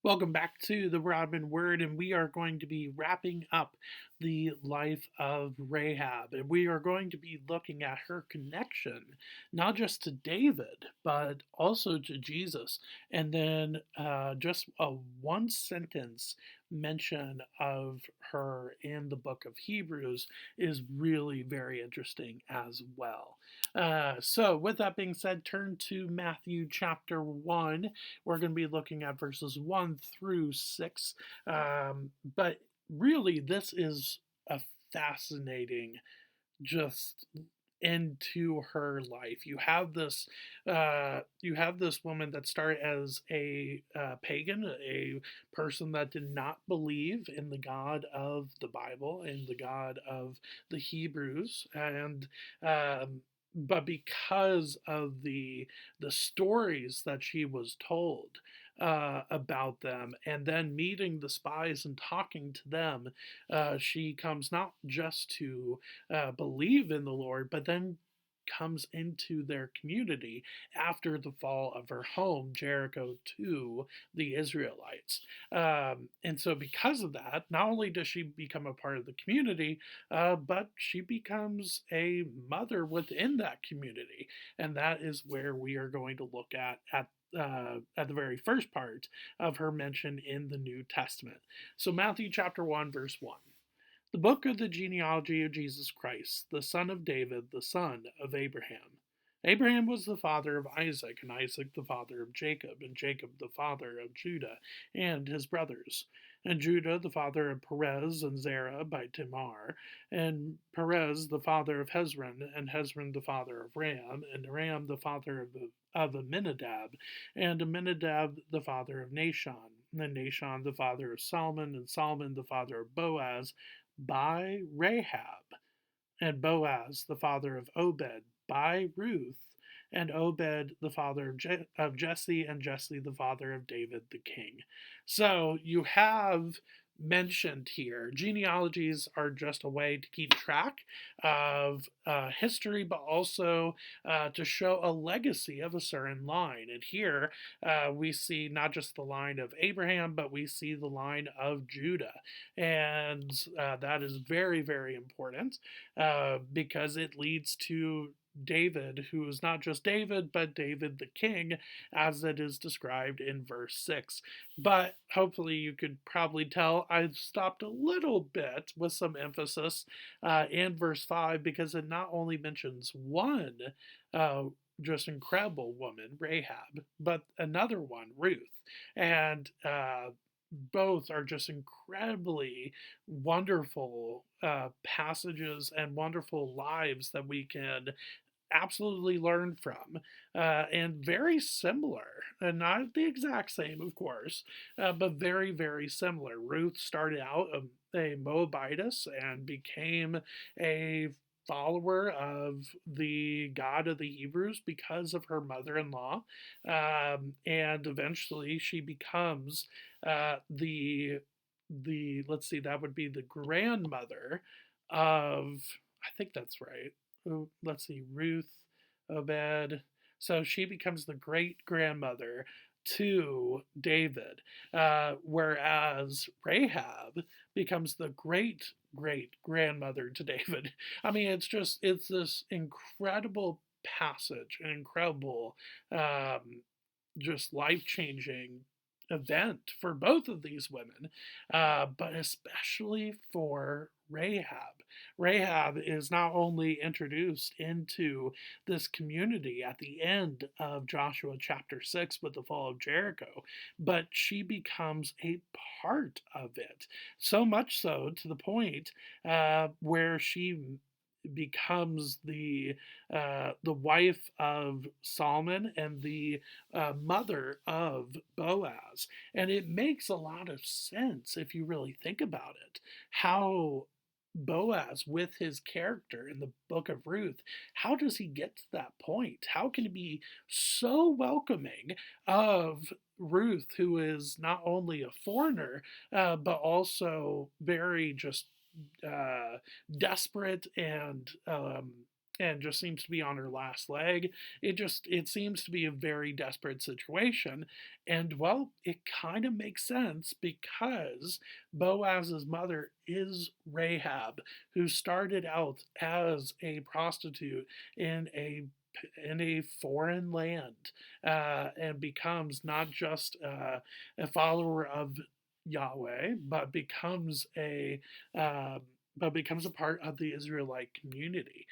Welcome back to the Rodman Word, and we are going to be wrapping up the life of Rahab. And we are going to be looking at her connection, not just to David, but also to Jesus. And then just a one sentence mention of her in the book of Hebrews is really very interesting as well. So, with that being said, turn to Matthew chapter 1. We're going to be looking at verses 1 through 6. But really, this is a fascinating just into her life. You have this woman that started as a pagan, a person that did not believe in the God of the Bible, in the God of the Hebrews, and but because of the stories that she was told about them, and then meeting the spies and talking to them, she comes not just to believe in the Lord, but then comes into their community after the fall of her home, Jericho, to the Israelites. And so, because of that, not only does she become a part of the community, but she becomes a mother within that community. And that is where we are going to look at the very first part of her mention in the New Testament. So, Matthew chapter 1, verse 1. The book of the genealogy of Jesus Christ, the son of David, the son of Abraham. Abraham was the father of Isaac, and Isaac the father of Jacob, and Jacob the father of Judah and his brothers, and Judah the father of Perez and Zerah by Tamar, and Perez the father of Hezron, and Hezron the father of Ram, and Ram the father of Amminadab, and Amminadab the father of Nahshon, and Nahshon the father of Salmon, and Salmon the father of Boaz, by Rahab, and Boaz the father of Obed by Ruth, and Obed the father of Jesse, and Jesse the father of David the king. So you have mentioned here, genealogies are just a way to keep track of history, but also to show a legacy of a certain line. And here we see not just the line of Abraham, but we see the line of Judah. And that is very, very important because it leads to David, who is not just David, but David the king, as it is described in verse 6. But hopefully, you could probably tell I've stopped a little bit with some emphasis in verse 5 because it not only mentions one uh, just incredible woman, Rahab, but another one, Ruth. And both are just incredibly wonderful passages and wonderful lives that we can absolutely learn from, and very similar, and not the exact same, of course, but very, very similar. Ruth started out a Moabitess and became a follower of the God of the Hebrews because of her mother in law. And eventually she becomes the let's see, that would be the grandmother of, I think that's right. Let's see, Ruth, Obed. So she becomes the great grandmother to David, whereas Rahab becomes the great grandmother to David. I mean, it's this incredible passage, an incredible, just life changing event for both of these women, but especially for Rahab. Rahab is not only introduced into this community at the end of Joshua chapter 6 with the fall of Jericho, but she becomes a part of it. So much so to the point where she becomes the wife of Solomon and the mother of Boaz. And it makes a lot of sense if you really think about it. How Boaz, with his character in the book of Ruth, how does he get to that point? How can he be so welcoming of Ruth, who is not only a foreigner, but also very just uh, desperate and and just seems to be on her last leg. It seems to be a very desperate situation. And well, it kind of makes sense because Boaz's mother is Rahab, who started out as a prostitute in a foreign land, and becomes not just a follower of Yahweh, uh, but becomes a part of the Israelite community,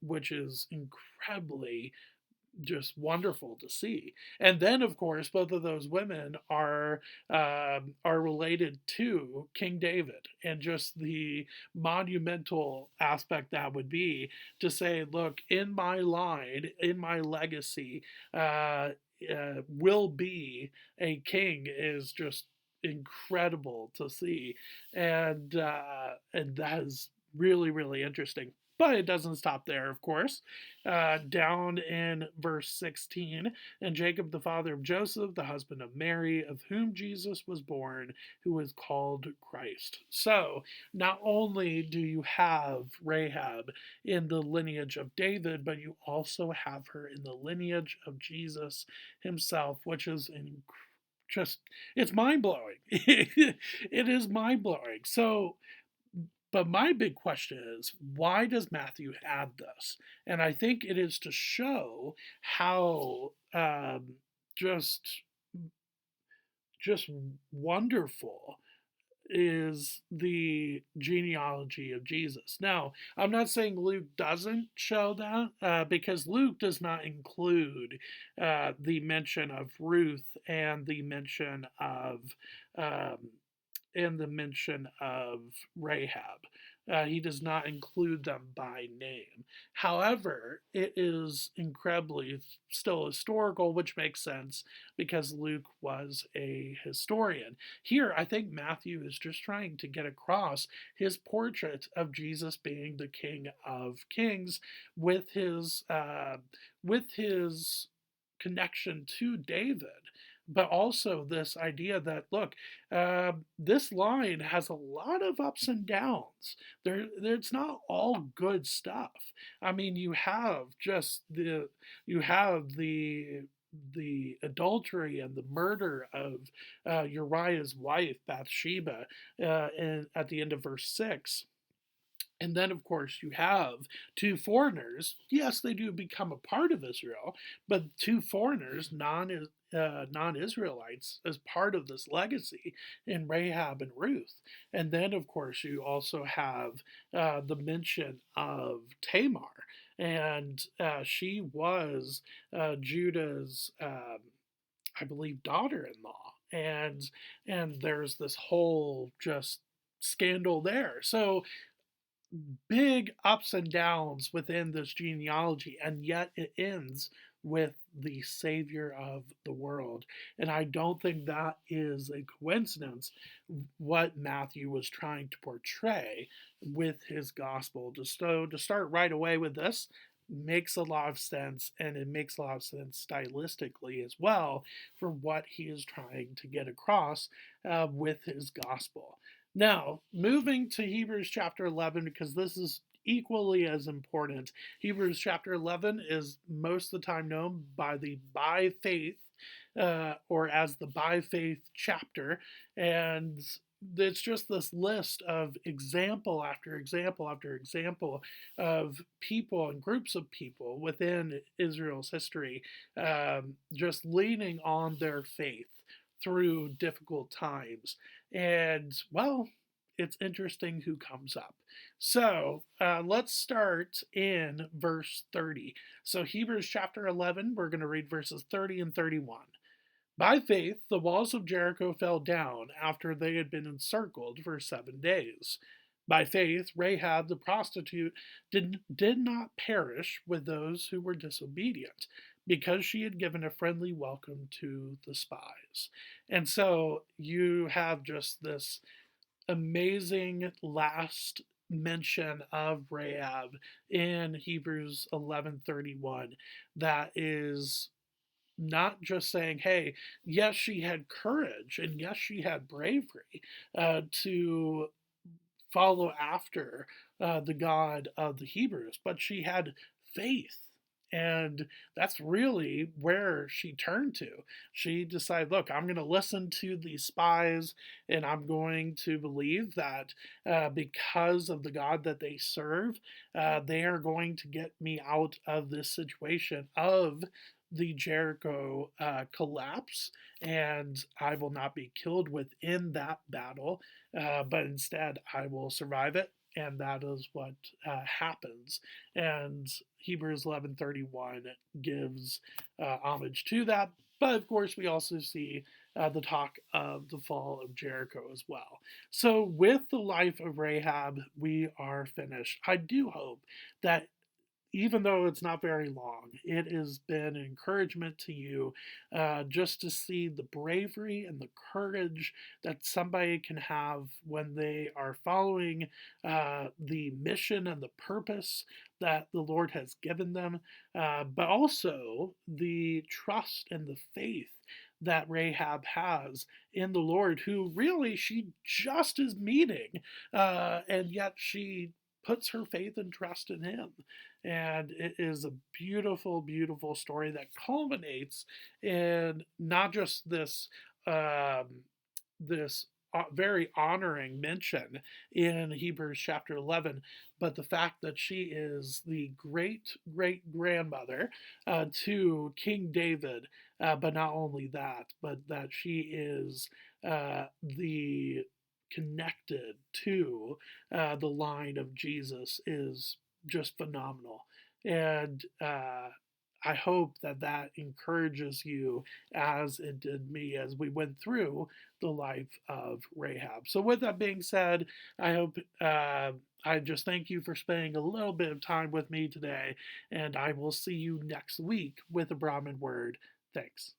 which is incredibly just wonderful to see. And then, of course, both of those women are related to King David, and just the monumental aspect that would be to say, look, in my line, in my legacy, will be a king is just incredible to see, and that is really really interesting. But it doesn't stop there, of course. Down in verse 16, and Jacob, the father of Joseph, the husband of Mary, of whom Jesus was born, who is called Christ. So, not only do you have Rahab in the lineage of David, but you also have her in the lineage of Jesus himself, which is just, it's mind blowing. It is mind blowing. So, but my big question is, why does Matthew add this? And I think it is to show how just just wonderful is the genealogy of Jesus. Now, I'm not saying Luke doesn't show that, because Luke does not include the mention of Ruth um, and the mention of Rahab. He does not include them by name. However, it is incredibly still historical, which makes sense because Luke was a historian. Here, I think Matthew is just trying to get across his portrait of Jesus being the King of Kings with his connection to David, but also this idea that look, this line has a lot of ups and downs. It's not all good stuff. I mean, you have the adultery and the murder of Uriah's wife Bathsheba, at the end of verse 6. And then, of course, you have two foreigners. Yes, they do become a part of Israel, but two foreigners, non Israelites, as part of this legacy in Rahab and Ruth. And then, of course, you also have the mention of Tamar. And she was Judah's, I believe, daughter-in-law. And there's this whole just scandal there. So big ups and downs within this genealogy, and yet it ends with the Savior of the world. And I don't think that is a coincidence what Matthew was trying to portray with his gospel. To start right away with this makes a lot of sense, and it makes a lot of sense stylistically as well for what he is trying to get across with his gospel. Now, moving to Hebrews chapter 11, because this is equally as important. Hebrews chapter 11 is most of the time known by the by faith, or as the by faith chapter. And it's just this list of example after example after example of people and groups of people within Israel's history, just leaning on their faith through difficult times. And, well, it's interesting who comes up. So let's start in verse 30. So, Hebrews chapter 11, we're going to read verses 30 and 31. By faith, the walls of Jericho fell down after they had been encircled for 7 days. By faith, Rahab the prostitute did not perish with those who were disobedient, because she had given a friendly welcome to the spies. And so you have just this amazing last mention of Rahab in Hebrews 11:31 that is not just saying, hey, yes, she had courage and yes, she had bravery to follow after the God of the Hebrews, but she had faith. And that's really where she turned to. She decided, look, I'm going to listen to these spies, and I'm going to believe that because of the God that they serve, they are going to get me out of this situation of the Jericho collapse, and I will not be killed within that battle, but instead I will survive it. And that is what happens. And Hebrews 11:31 gives homage to that. But of course, we also see the talk of the fall of Jericho as well. So, with the life of Rahab, we are finished. I do hope that even though it's not very long, it has been an encouragement to you just to see the bravery and the courage that somebody can have when they are following the mission and the purpose that the Lord has given them, but also the trust and the faith that Rahab has in the Lord, who really she just is meeting, and yet she puts her faith and trust in Him. And it is a beautiful, beautiful story that culminates in not just this very honoring mention in Hebrews chapter 11, but the fact that she is the great great grandmother to King David, but not only that, but that she is the connected to the line of Jesus is just phenomenal. And I hope that that encourages you as it did me as we went through the life of Rahab. So, with that being said, I hope I just thank you for spending a little bit of time with me today, and I will see you next week with a Brahmin word. Thanks.